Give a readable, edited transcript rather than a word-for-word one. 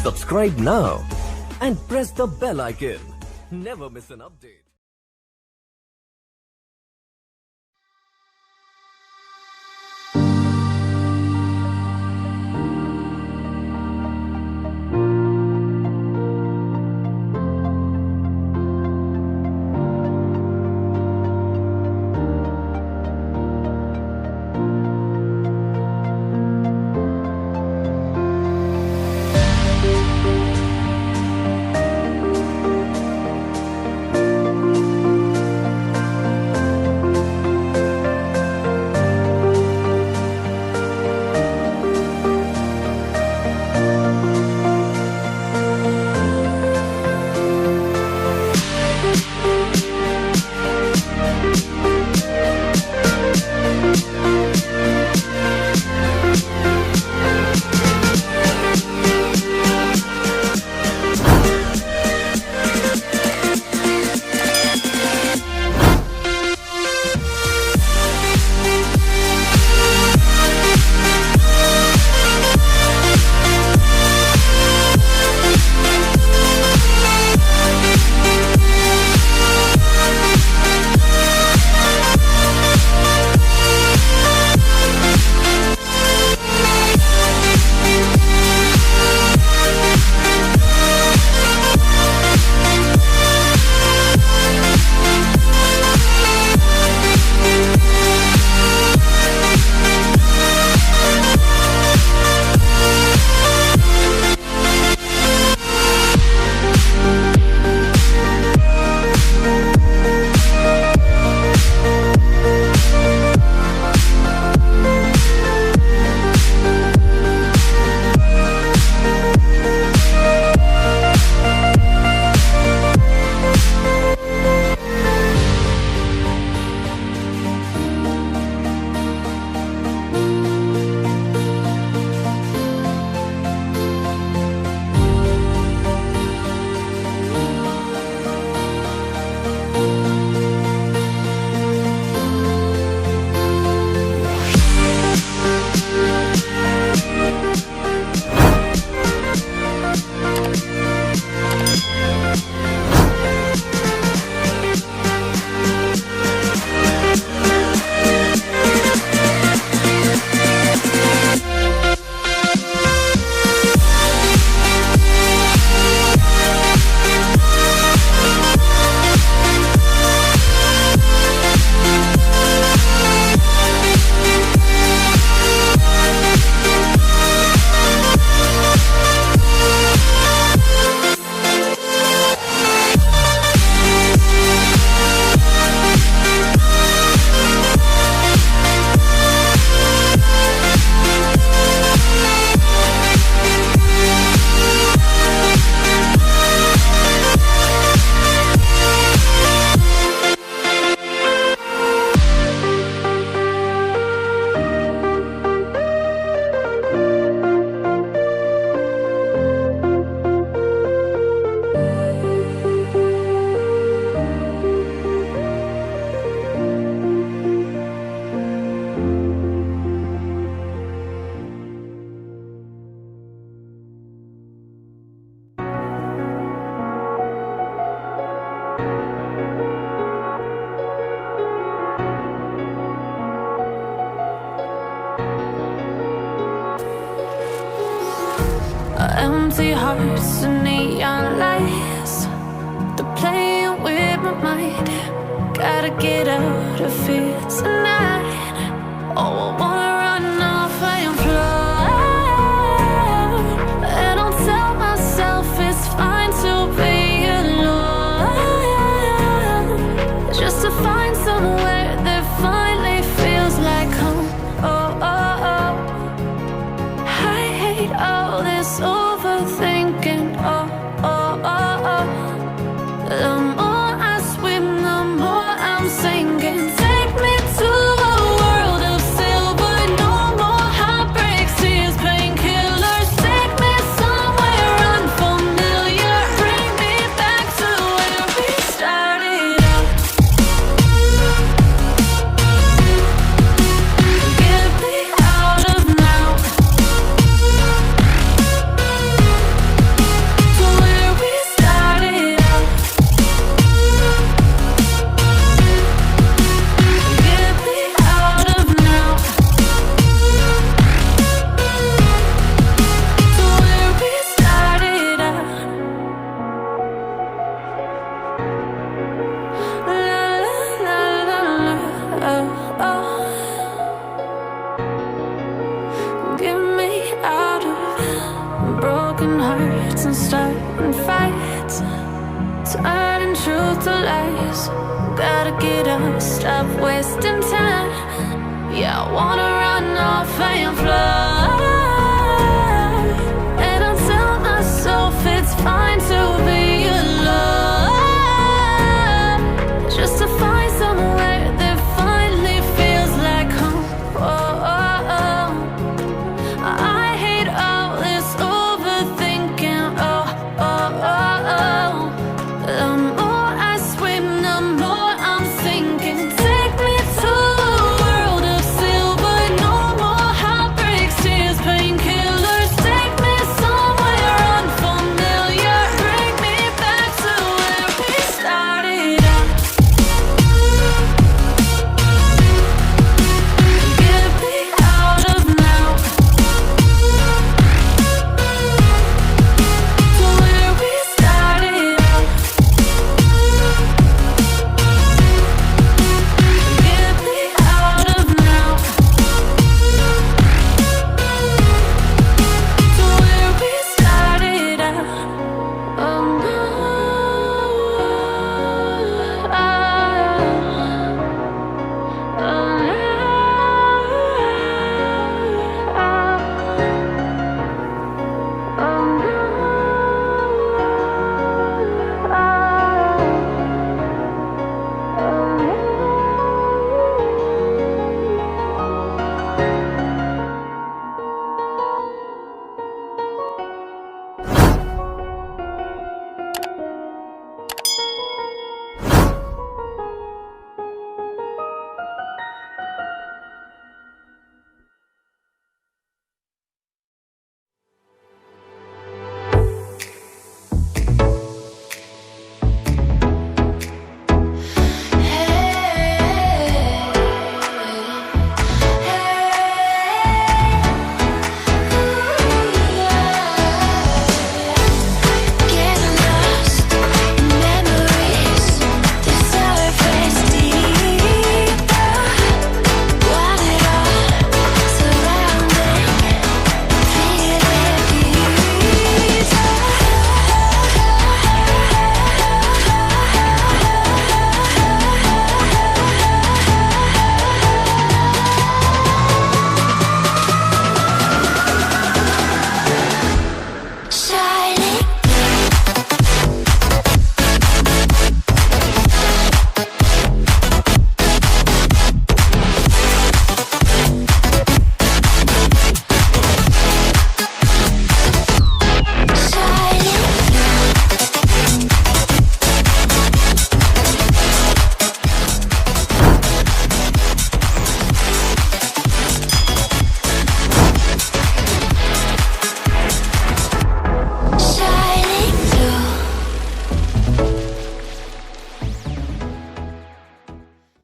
Subscribe now and press the bell icon. Never miss an update. Empty hearts and neon lights, they're playing with my mind. Gotta get out of here tonight. Oh, I wanna run off and fly, and I'll tell myself it's fine to be alone, just to find somewhere that finally feels like home. Oh, oh, oh. I hate all this overthinking. Oh, oh, oh, oh. The more I swim, the more I'm sinking. Take me to a world of silver. No more heartbreaks, tears, painkillers. Take me somewhere unfamiliar. Bring me back to where we started out. Get me out of now. broken hearts and starting fights, turning truth to lies. Gotta get up, stop wasting time. Yeah, I wanna run off and fly.